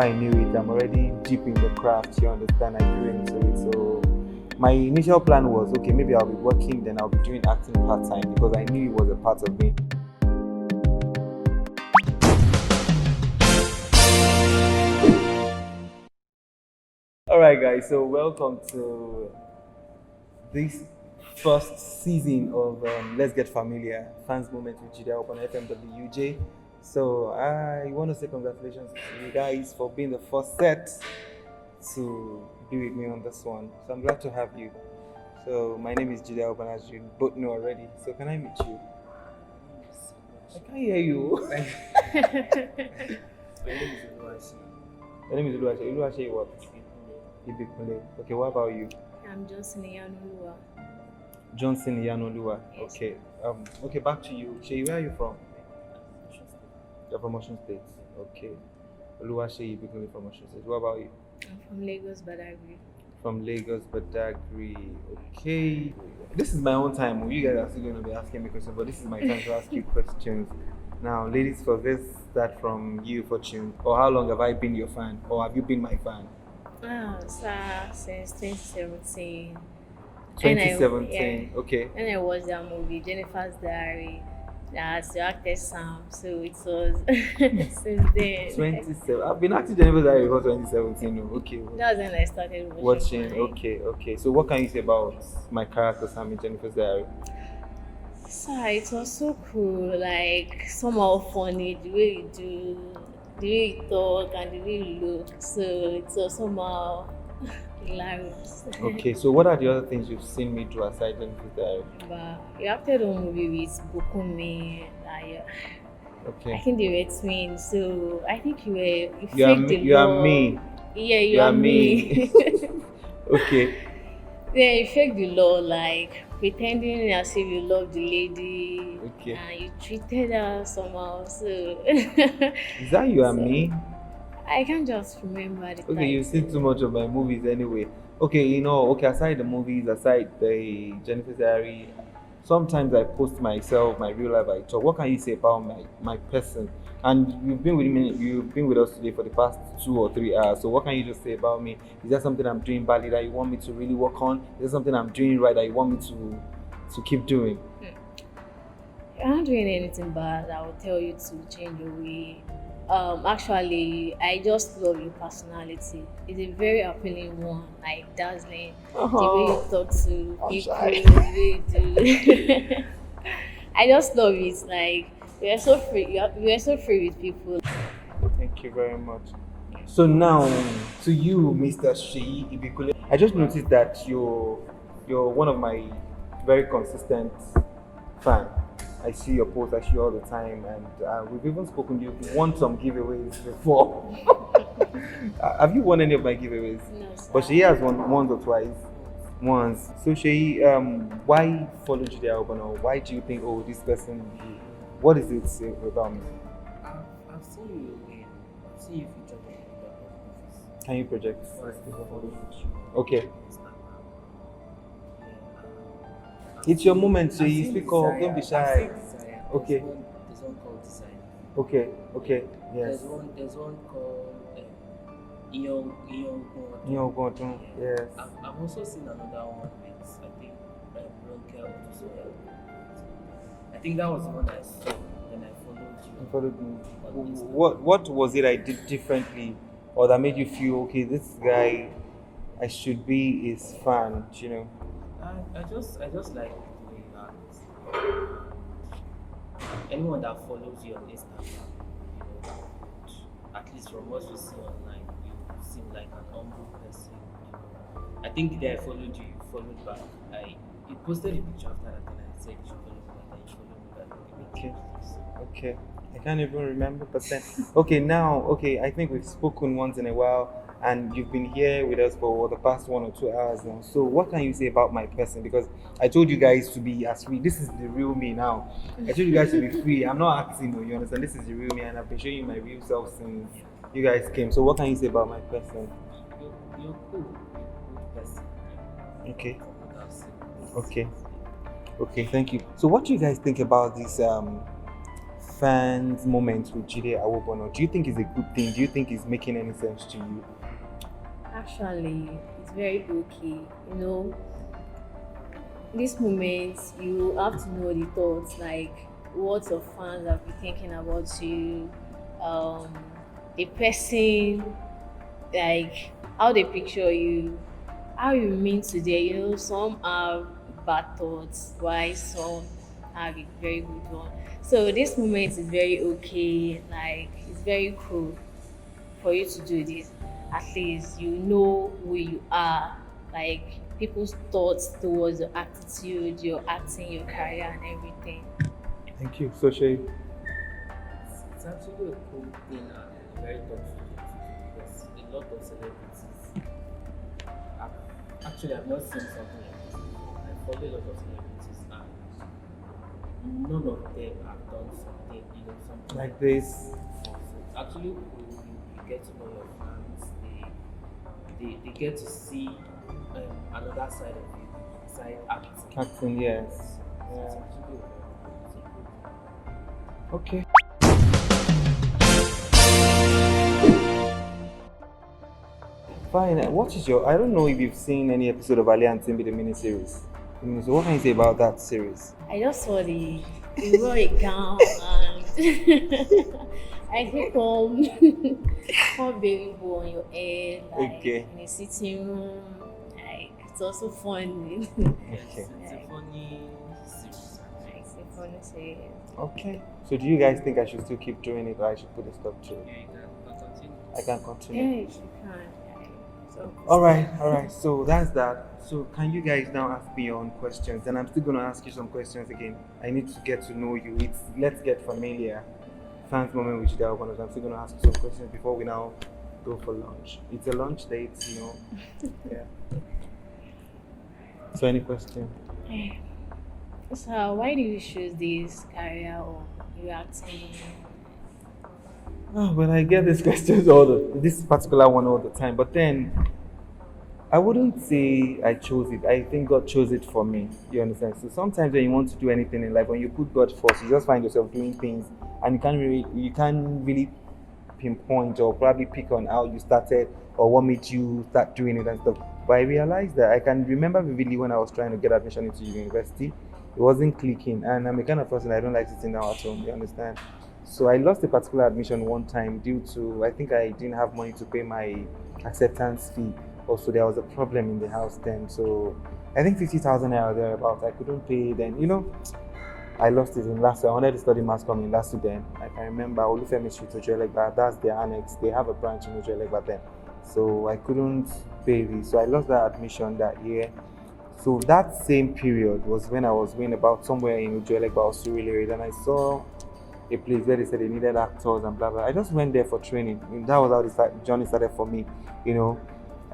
I knew it, I'm already deep in the craft, you understand, I grew into it. So my initial plan was, okay, maybe I'll be working, then I'll be doing acting part-time because I knew it was a part of me. Alright guys, so welcome to this first season of Let's Get Familiar, Fans Moment with Jide Awobona FMWJ. So I want to say congratulations to you guys for being the first set to be with me on this one. So I'm glad to have you. So my name is Jide Awobona, as you both know already. So can I meet you? I can't hear you. My name is Oluwaseyi. Your name is Oluwaseyi. Oluwaseyi what? Ibikunle. Okay, what about you? I'm Johnson Iyanoluwa. Johnson Iyanoluwa. Yes. Okay. Okay, back to you. Sheyi, where are you from? You're from Osun State. Okay. Oluwaseyi Ibikunle from Osun State. What about you? I'm from Lagos, Badagry. From Lagos, Badagry. Okay. This is my own time. You guys are still going to be asking me questions, but this is my time to ask you questions. Now, ladies first, let's start from you, Fortune. Or how long have I been your fan? Or have you been my fan? Since 2017. 2017. Okay. And I watched that movie, Jennifer's Diary. That's the actor Sam. So it was since then. 27. I've been acting Jennifer's Diary before 2017. Okay. That was when I started Watching. mine. Okay. So what can you say about my character Sam in Jennifer's Diary? So it was so cool, like somehow funny, the way you do, the way you talk, and the way you look. So it was somehow hilarious. Okay, so what are the other things you've seen me do aside Jennifer's Diary? But you acted on a movie with Bukumi. I Okay. think they were twins, so I think you You are faked me. the You are love. me. Yeah, you are me. Okay. Yeah, you faked the law, like pretending as if you love the lady, Okay. and you treated her somehow. So Is that you and So, me? I can't just remember the Okay, you've seen too much of my movies anyway. Okay, okay, aside the movies, aside the Jennifer's Diary, sometimes I post myself, my real life I talk. What can you say about my person? And you've been with us today for the past 2 or 3 hours. So what can you just say about me? Is there something I'm doing badly that you want me to really work on? Is there something I'm doing right that you want me to keep doing? You're not doing anything bad. I will tell you to change your way. Actually, I just love your personality. It's a very appealing one, like dazzling. The way you talk to people, the way you do. I just love it. Like we are so free. We are so free with people. Thank you very much. So now, to you, Mr. Sheyi Ibikunle, I just noticed that you're one of my very consistent fan. I see your posts, I see you all the time, and we've even spoken. You've won some giveaways before. Have you won any of my giveaways? No, sir. But Sheyi has won once or twice. Once. So Sheyi, why follow Jide Awobona? Why do you think, oh, this person? What does it say about me? I've seen you again. I've seen you feature in the office. Can you project? Okay. Okay. It's your moment, Sheyi. Speak up. Don't be shy. Okay. There's one called Desire. Okay. Yes. There's one called Iyo. Yes. I've also seen another one with, I think, Ronke Otusoya. I think that was the one I saw when I followed you. On Instagram. What was it I did differently, or that made you feel okay? This guy, I should be his fan. You know. I just like the way you act. Anyone that follows you on Instagram, at least from what you see online, you seem like an humble person. I think there I followed you, you followed back. You posted a picture after that, and I said you should follow me back, and you followed me back. Okay. I can't even remember, but then okay, I think we've spoken once in a while. And you've been here with us for the past 1 or 2 hours now. So what can you say about my person? Because I told you guys to be as free. This is the real me now. I told you guys to be free. I'm not acting, you understand? This is the real me, and I've been showing you my real self since you guys came. So what can you say about my person? You're cool. You're a good person. Okay. From what I've seen. Okay, thank you. So what do you guys think about this fans moment with Jide Awobona? Do you think it's a good thing? Do you think it's making any sense to you? Actually, it's very okay. You know, this moment you have to know the thoughts, like what your fans have been thinking about you, um, the person, like how they picture you, how you mean today. You know, some have bad thoughts, while some have a very good one. So this moment is very okay. Like it's very cool for you to do this. At least you know who you are. Like people's thoughts towards your attitude, your acting, your career, and everything. Thank you. So Shay. It's actually a cool thing and very thoughtful thing to do because a lot of celebrities I've not seen something like this before. I follow a lot of celebrities and none of them have done something, something Like this. So actually, you get to know your fans. They get to see another side of you, side acting. Acting, yes. So it's Yeah. actually a very good thing. Okay. Fine. What is your? I don't know if you've seen any episode of Ali and Timbi the miniseries. So what can you say about that series? I just saw the Roy gown and I think come baby bow on your head, like Okay. in a sitting room. Like it's also funny. Okay. It's a funny series. Like, it's a funny series. Okay. So do you guys think I should still keep doing it, or I should put a stop to it? Yeah, you can continue. I can continue. Yes, you can. So, All right. So that's that. So can you guys now ask me your own questions? And I'm still gonna ask you some questions again. I need to get to know you. It's let's get familiar. Fans moment with Jide Awobona. I'm still gonna ask you some questions before we now go for lunch. It's a lunch date, Yeah. So any question? so why do you choose this career or you acting? Oh, but I get these questions this particular one all the time. But then I wouldn't say I chose it. I think God chose it for me. You understand? So sometimes when you want to do anything in life, when you put God first, you just find yourself doing things, and you can't really pinpoint or probably pick on how you started or what made you start doing it and stuff. But I realized that I can remember vividly when I was trying to get admission into university, it wasn't clicking, and I'm a kind of person I don't like sitting down at home. You understand? So I lost a particular admission one time due to I think I didn't have money to pay my acceptance fee. Also, there was a problem in the house then, so I think 50,000 naira thereabouts. I couldn't pay then. I lost it in last year. I wanted to study mass comm in last then. I can remember Olufemi Street, Ojuelegba. That's their annex. They have a branch in Ojuelegba then. So I couldn't pay this. So I lost that admission that year. So that same period was when I was going about somewhere in Ojuelegba or Surulere, and I saw a place where they said they needed actors and blah blah. I just went there for training. And that was how the journey started for me,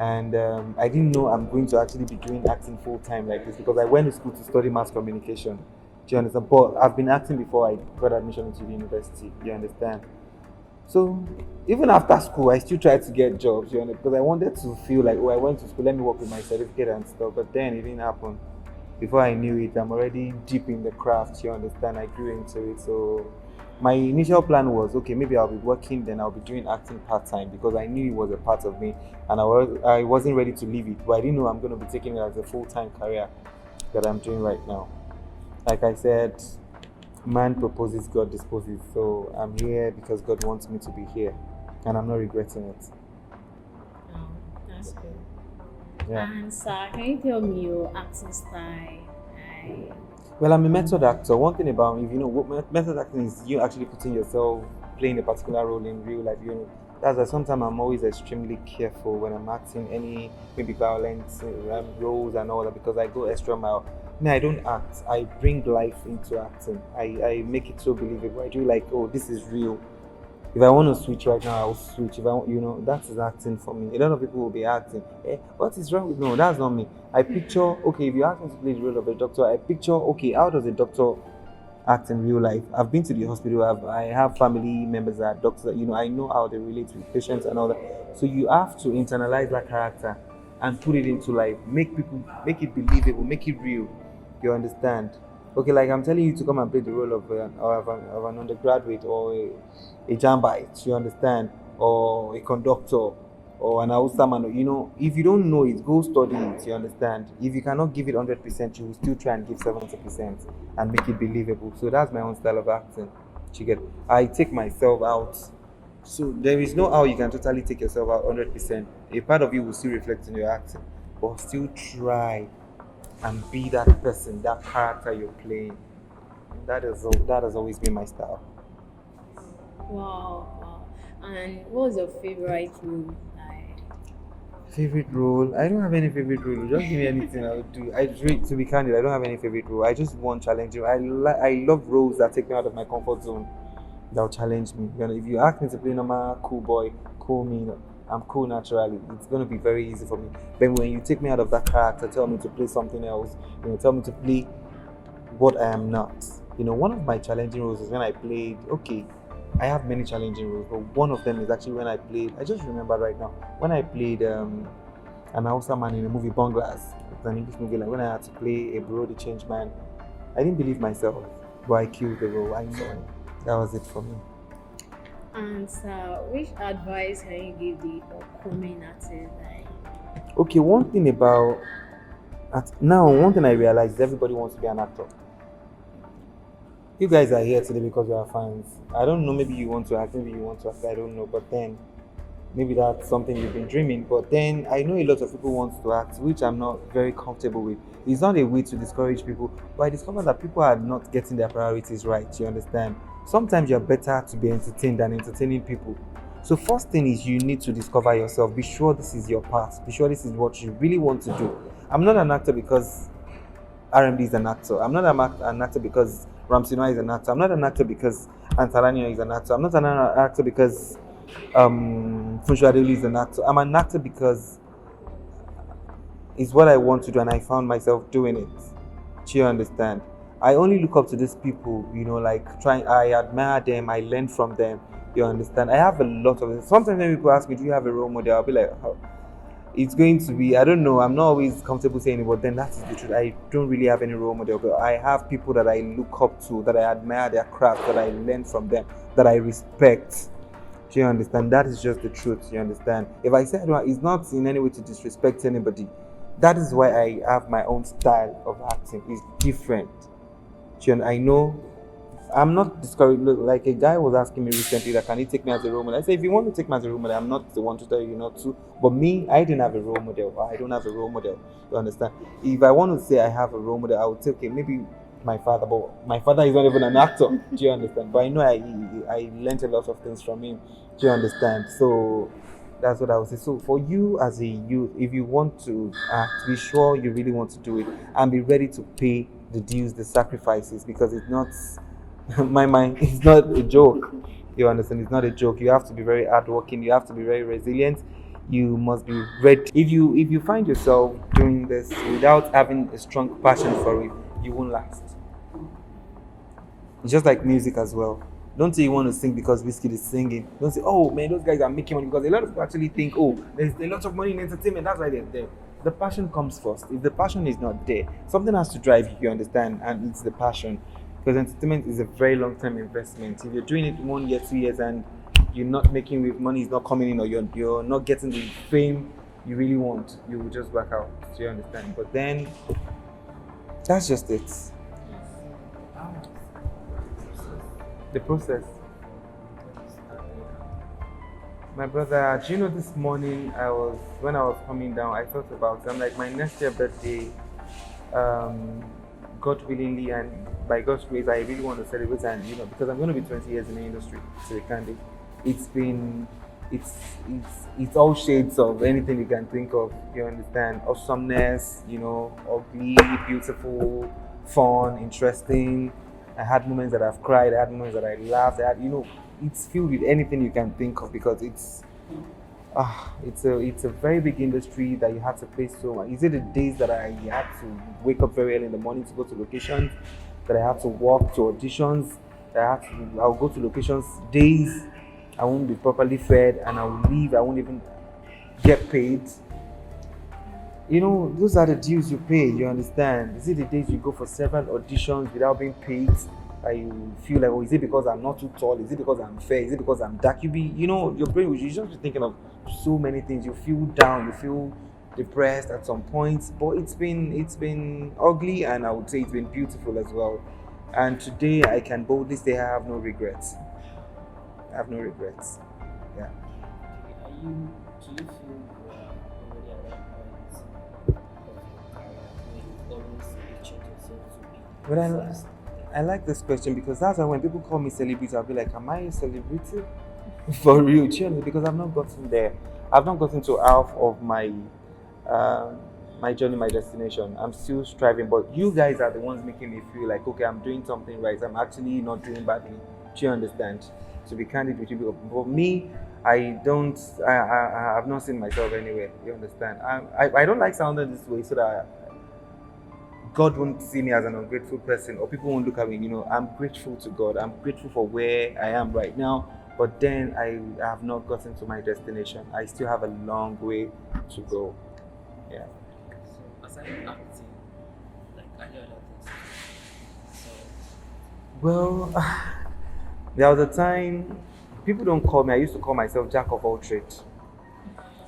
And I didn't know I'm going to actually be doing acting full time like this because I went to school to study mass communication. Do you understand? But I've been acting before I got admission into the university. You understand? So even after school, I still tried to get jobs. You know, because I wanted to feel like, I went to school. Let me work with my certificate and stuff. But then it didn't happen. Before I knew it, I'm already deep in the craft. You understand? I grew into it. So my initial plan was, okay, maybe I'll be working, then I'll be doing acting part-time because I knew it was a part of me and I wasn't ready to leave it, but I didn't know I'm going to be taking it as a full-time career that I'm doing right now. Like I said, man proposes, God disposes. So I'm here because God wants me to be here and I'm not regretting it. Oh, that's good. Yeah. And sir, can you tell me your acting style? Well, I'm a method actor. One thing about me, what method acting is you actually putting yourself playing a particular role in real life. That's why sometimes I'm always extremely careful when I'm acting any maybe violent roles and all that because I go extra mile. I don't act. I bring life into acting. I make it so believable. I do like, oh, this is real. If I want to switch right now, I'll switch. If I want, that is acting for me. A lot of people will be acting. What is wrong with no? That's not me. I picture, okay, if you ask me to play the role of a doctor, I picture, okay, how does a doctor act in real life? I've been to the hospital. I have family members that are doctors. I know how they relate with patients and all that. So you have to internalize that character and put it into life. Make it believable. Make it real. You understand? Okay, like I'm telling you to come and play the role of an undergraduate or a jambite, you understand, or a conductor or an Hausa man. You know, if you don't know it, go study it. You understand. If you cannot give it 100%, you will still try and give 70% and make it believable. So that's my own style of acting. You get. I take myself out. So there is no how you can totally take yourself out 100%. A part of you will still reflect in your acting, but still try and be that person, that character you're playing. That has always been my style. Wow, wow. And what was your favorite role? Favorite role? I don't have any favorite role. Just give me anything I would do. To be candid, I don't have any favorite role. I just want challenging. I love roles that take me out of my comfort zone. That'll challenge me. You know, if you ask me to play normal cool boy, cool me, I'm cool naturally. It's gonna be very easy for me. But when you take me out of that character, tell me to play something else. Tell me to play what I am not. One of my challenging roles is when I played. Okay, I have many challenging roles, but one of them is actually when I played. I just remember right now when I played an Hausa man in the movie Bunglas. It's an English movie. Like when I had to play a bro, the change man, I didn't believe myself, but I killed the role. I know that was it for me. And which advice can you give the upcoming artist? Okay, one thing about one thing I realized is everybody wants to be an actor. You guys are here today because you are fans. I don't know, maybe you want to act, maybe you want to act, I don't know, but then maybe that's something you've been dreaming. But then I know a lot of people want to act, which I'm not very comfortable with. It's not a way to discourage people, but I discovered that people are not getting their priorities right, you understand? Sometimes you're better to be entertained than entertaining people. So first thing is you need to discover yourself. Be sure this is your path. Be sure this is what you really want to do. I'm not an actor because RMD is an actor. I'm not an actor because Ramsey Noah is an actor. I'm not an actor because Antalanio is an actor. I'm not an actor because Funshua Adeli is an actor. I'm an actor because it's what I want to do and I found myself doing it. Do you understand? I only look up to these people, I admire them, I learn from them. You understand? I have a lot of it. Sometimes when people ask me, do you have a role model? I'll be like, oh, it's going to be, I don't know, I'm not always comfortable saying it, but then that is the truth. I don't really have any role model, but I have people that I look up to, that I admire their craft, that I learn from them, that I respect. Do you understand? That is just the truth, you understand? If I say it's not in any way to disrespect anybody. That is why I have my own style of acting. It's different. I know I'm not discouraged. Look, like a guy was asking me recently that can he take me as a role model? I say if you want to take me as a role model, I'm not the one to tell you not to. But me, I didn't have a role model. I don't have a role model. You understand? If I want to say I have a role model, I would say okay, maybe my father. But my father is not even an actor. Do you understand? But I know I learned a lot of things from him. Do you understand? So that's what I would say. So for you as a youth, if you want to act, be sure you really want to do it and be ready to pay the dues, the sacrifices, because it's not my mind, it's not a joke. You understand? It's not a joke. You have to be very hardworking, you have to be very resilient, you must be ready. If you find yourself doing this without having a strong passion for it, you won't last. It's just like music as well. Don't say you want to sing because Whiskey is singing. Don't say, oh man, those guys are making money, because a lot of people actually think, oh, there's a lot of money in entertainment, that's why they're there. The passion comes first. If the passion is not there, something has to drive you, you understand, and it's the passion. Because entertainment is a very long-term investment. If you're doing it 1 year, 2 years, and you're not making with money is not coming in, or you're not getting the fame you really want, you will just back out. Do you understand? But then that's just it. The process. My brother, do you know this morning when I was coming down, I thought about it. I'm like, my next year birthday, God willingly and by God's grace, I really want to celebrate, and because I'm going to be 20 years in the industry, to be candid. It's all shades of anything you can think of, you understand? Awesomeness, ugly, beautiful, fun, interesting. I had moments that I've cried, I had moments that I laughed, it's filled with anything you can think of, because it's a very big industry that you have to pay so much. Is it the days that I had to wake up very early in the morning to go to locations, that I have to walk to auditions, I'll go to locations days I won't be properly fed, and I will leave, I won't even get paid. those are the dues you pay, you understand? Is it the days you go for several auditions without being paid? And you feel like, oh, is it because I'm not too tall? Is it because I'm fair? Is it because I'm dark? Your brain will you just be thinking of so many things. You feel down, you feel depressed at some points. But it's been ugly, and I would say it's been beautiful as well. And today I can boldly say I have no regrets. I have no regrets. Yeah. Do you feel you are already at that point of your career where you always pictured yourself to be But first? I like this question because that's why when people call me celebrity, I'll be like, am I a celebrity? For real, truly, because I've not gotten there. I've not gotten to half of um, my journey, my destination. I'm still striving, but you guys are the ones making me feel like, okay, I'm doing something right. I'm actually not doing badly. Do you understand? To be candid with you, but me, I don't. I have not seen myself anywhere. You understand? I don't like sounding this way, so that God won't see me as an ungrateful person, or people won't look at me. I'm grateful to God. I'm grateful for where I am right now. But then I have not gotten to my destination. I still have a long way to go. Yeah. So aside acting, like are there other things you do? So Well, there was a time people don't call me. I used to call myself Jack of all trades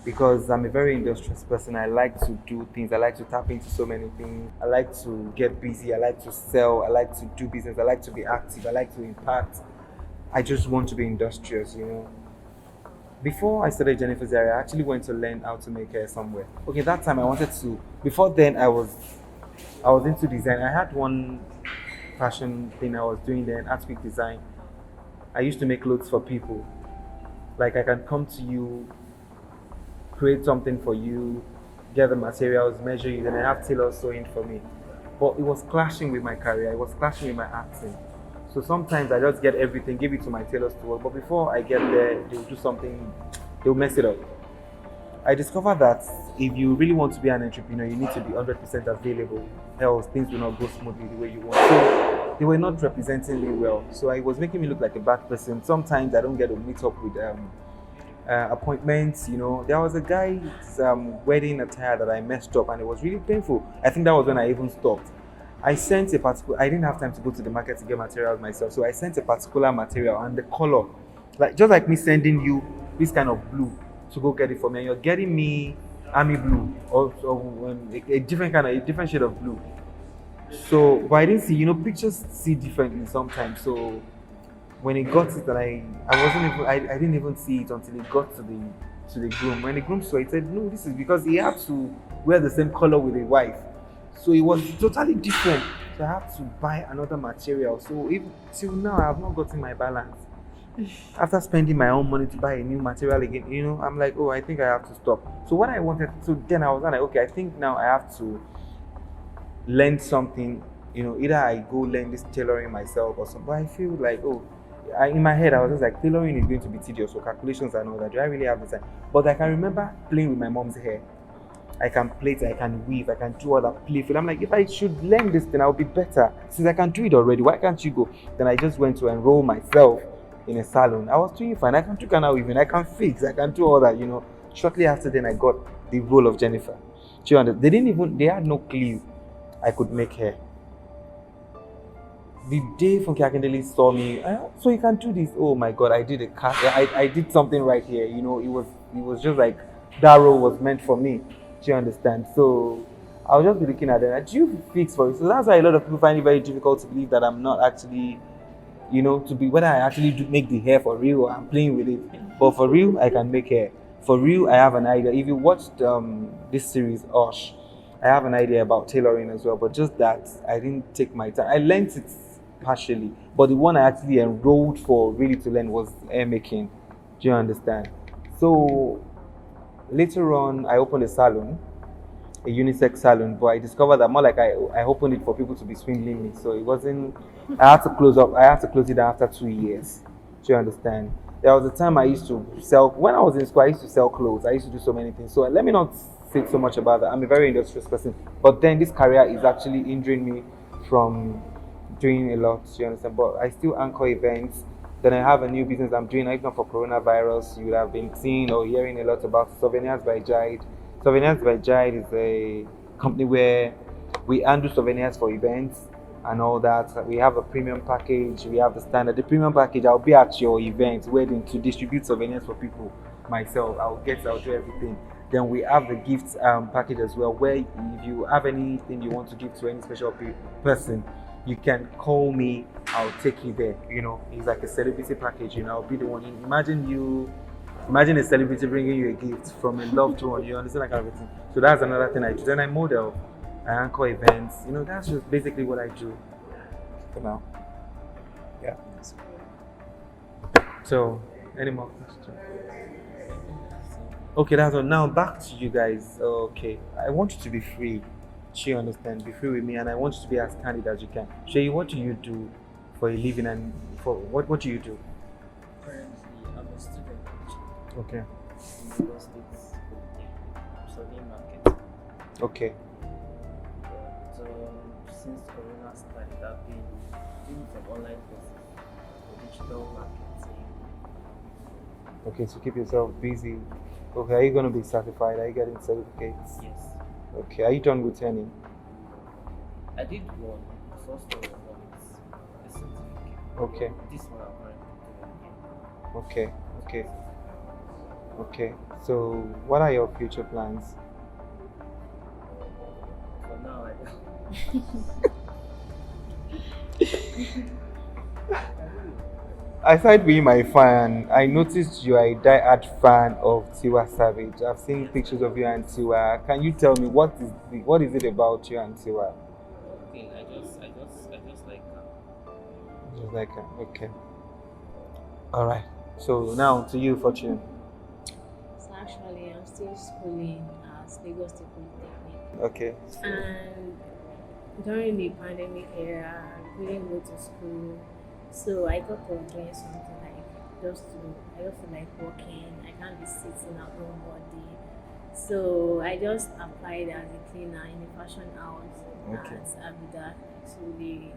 because I'm a very industrious person. I like to do things. I like to tap into so many things. I like to get busy. I like to sell. I like to do business. I like to be active. I like to impact. I just want to be industrious. Before I started Jennifer's area, I actually went to learn how to make hair somewhere. Okay, that time I wanted to. Before then, I was into design. I had one fashion thing I was doing then, art week design. I used to make clothes for people. Like I can come to you, create something for you, get the materials, measure you, then I have tailors sewing for me. But it was clashing with my career, it was clashing with my acting. So sometimes I just get everything, give it to my tailors to work. But before I get there, they'll do something, they'll mess it up. I discovered that if you really want to be an entrepreneur, you need to be 100% available, else things will not go smoothly the way you want. So they were not representing me well. So it was making me look like a bad person. Sometimes I don't get to meet up with appointments. There was a guy's wedding attire that I messed up, and it was really painful. I think that was when I even stopped. I didn't have time to go to the market to get materials myself, so I sent a particular material and the color, like just like me sending you this kind of blue to go get it for me, and you're getting me army blue or a different shade of blue. So, but I didn't see, pictures see differently sometimes. So when it got it, and I wasn't even, I didn't even see it until it got to the groom. When the groom saw it, he said, no, this is because he had to wear the same color with his wife. So it was totally different. So I have to buy another material. So even till now, I have not gotten my balance. After spending my own money to buy a new material again, I'm like, oh, I think I have to stop. So what I wanted, so then I was like, okay, I think now I have to learn something. Either I go learn this tailoring myself or something. But I feel like, in my head, I was just like, tailoring is going to be tedious, so calculations and all that. Do I really have the time? But I can remember playing with my mom's hair. I can plait, I can weave, I can do all that playful. I'm like, if I should learn this, then I'll be better. Since I can do it already, why can't you go? Then I just went to enroll myself in a salon. I was doing fine. I can do Ghana weaving, I can fix, I can do all that. Shortly after then, I got the role of Jennifer. Do you understand? They had no clue I could make hair. The day Funke Akindele saw me, so you can do this. Oh my God, I did a cast. I did something right here. It was just like that role was meant for me. Do you understand? So I'll just be looking at them. Do you fix for it? So that's why a lot of people find it very difficult to believe that I'm not actually, to be whether I actually do make the hair for real or I'm playing with it. But for real, I can make hair. For real, I have an idea. If you watched this series, Osh, I have an idea about tailoring as well. But just that, I didn't take my time. I learned it partially, but the one I actually enrolled for really to learn was hair making. Do you understand? So later on, I opened a salon, a unisex salon, but I discovered that more like I opened it for people to be swindling me. So it wasn't. I had to close up. I had to close it down after 2 years. Do you understand? There was a time I used to sell. When I was in school, I used to sell clothes. I used to do so many things. So let me not say so much about that. I'm a very industrious person. But then this career is actually hindering me from doing a lot. You understand? But I still anchor events. Then I have a new business I'm doing. Even for coronavirus, you would have been seeing or hearing a lot about souvenirs by Jide. Souvenirs by Jide is a company where we handle souvenirs for events and all that. We have a premium package, we have the standard. The premium package, I'll be at your event, wedding, to distribute souvenirs for people myself. I'll do everything. Then we have the gifts package as well, where if you have anything you want to give to any special person, you can call me. I'll take you there. It's like a celebrity package. I'll be the one. Imagine a celebrity bringing you a gift from a loved one. You understand that kind of thing. So that's another thing I do. Then I model, I anchor events. That's just basically what I do for now. Yeah. That's cool. So, any more questions? Okay, that's all. Now back to you guys. Okay, I want you to be free. She understand. Be free with me, and I want you to be as candid as you can. Shay, what do you do for a living, and for what do you do? Currently, I'm a student Okay. in Lagos State Polytechnic, studying marketing. Okay. But since Corona started, I've been doing some online courses for digital marketing. Okay, so keep yourself busy. Okay, are you gonna be certified? Are you getting certificates? Yes, Okay, are you done with any? I did one. The first one was a certificate. Okay, This one I'm currently doing. okay, okay, okay. So, what are your future plans? For now, I don't. Aside being my fan, I noticed you are a die-hard fan of Tiwa Savage. I've seen pictures of you and Tiwa. Can you tell me what is it about you and Tiwa? Okay, I just like Just like okay. All right. So now to you, Fortune. So actually, I'm still schooling at Lagos State Polytechnic. Okay. And during the pandemic era, I couldn't go to school. So I thought of doing something like I just feel like working. I can't be sitting at home all day. So I just applied as a cleaner in a fashion house Okay. at Abuja. So they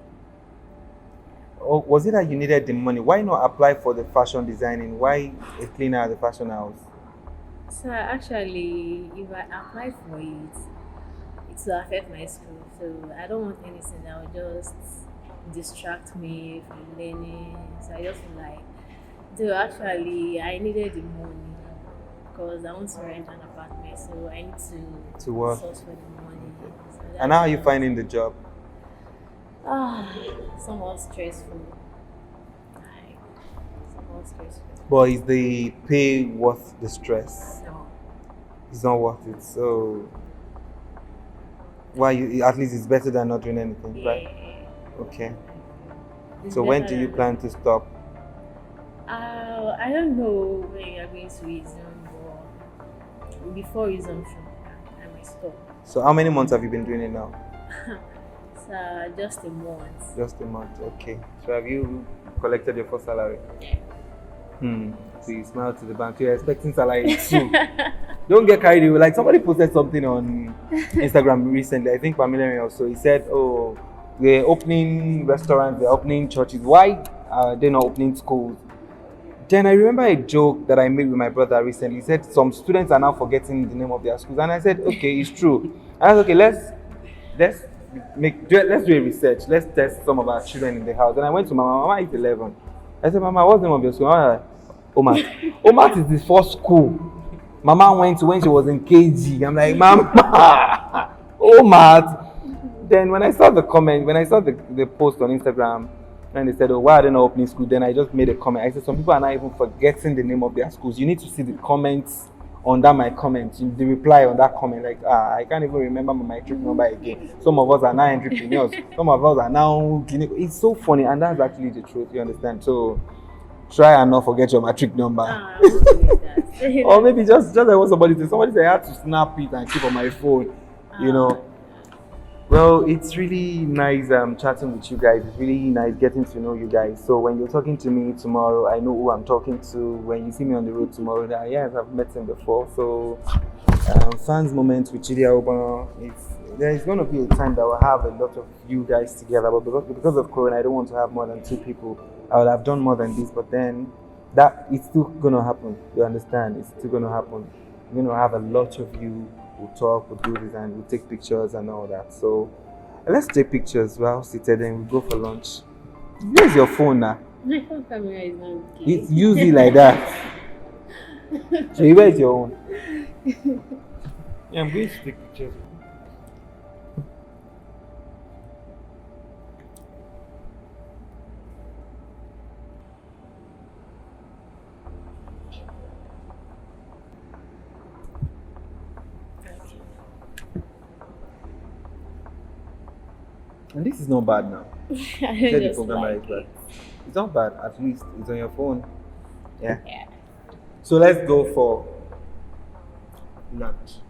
Oh, was it that you needed the money? Why not apply for the fashion designing? Why a cleaner at the fashion house? so actually if I apply for it, it will affect my school. So I don't want anything that will just distract me from learning. So I just feel like, though actually I needed the money because I want to rent an apartment, so I need To work. source for the money. So And how are you that's finding the job? ah somewhat stressful. Like somewhat stressful. But is the pay worth the stress? No. It's not worth it. So why you at least it's better than not doing anything, Yeah. right? Okay. It's So when better do you than- plan to stop? I don't know when you're going to resume, but before resumption, I might stop. So how many months have you been doing it now? So just a month. Just a month. Okay. So have you collected your first salary? Yeah. So you smile to the bank. You're expecting salary too. Don't get carried away. Like somebody posted something on Instagram recently. I think FANmiliar also. He said, "Oh, they're opening restaurants. They're opening churches. Why are they not opening schools?" Then I remember a joke that I made with my brother recently. He said some students are now forgetting the name of their schools, and I said, "Okay, it's true." And I said, "Okay, let's let's do a research. Let's test some of our children in the house." And I went to Mama. Mama is 11. I said, "Mama, what's the name of your school?" Mama, like, Omat. Omat is the first school Mama went to when she was in KG. I'm like, Mama, Omat. Then when I saw the comment, when I saw the post on Instagram, and they said, "Oh, why are they not opening school?" Then I just made a comment. I said, "Some people are not even forgetting the name of their schools. You need to see the comments under my comment, the reply on that comment. Like, I can't even remember my matric number again. Some of us are now entrepreneurs. Some of us are now clinical." It's so funny, and that's actually the truth. You understand? So try and not forget your matric number. I won't do that. Or maybe just like what somebody said. Somebody said I had to snap it and keep on my phone. You know. Well, it's really nice chatting with you guys. It's really nice getting to know you guys. So when you're talking to me tomorrow, I know who I'm talking to. When you see me on the road tomorrow, that yes, I've met him before. So fans moments with Jide Awobona. There's going to be a time that we'll have a lot of you guys together. But because of Corona, I don't want to have more than 2 people. I would have done more than this, but then that it's still going to happen. You understand? It's still going to happen. You're going to have a lot of you we'll talk, we'll do this, and we'll take pictures and all that. So let's take pictures while seated, and we'll go for lunch. Where's your phone now? My phone camera is not okay. It's usually like that. So where's your own? Yeah, I'm going to take pictures. And this is not bad now. I Said the just programmer like is bad. it. It's not bad. At least it's on your phone. Yeah. Yeah. So let's go for lunch.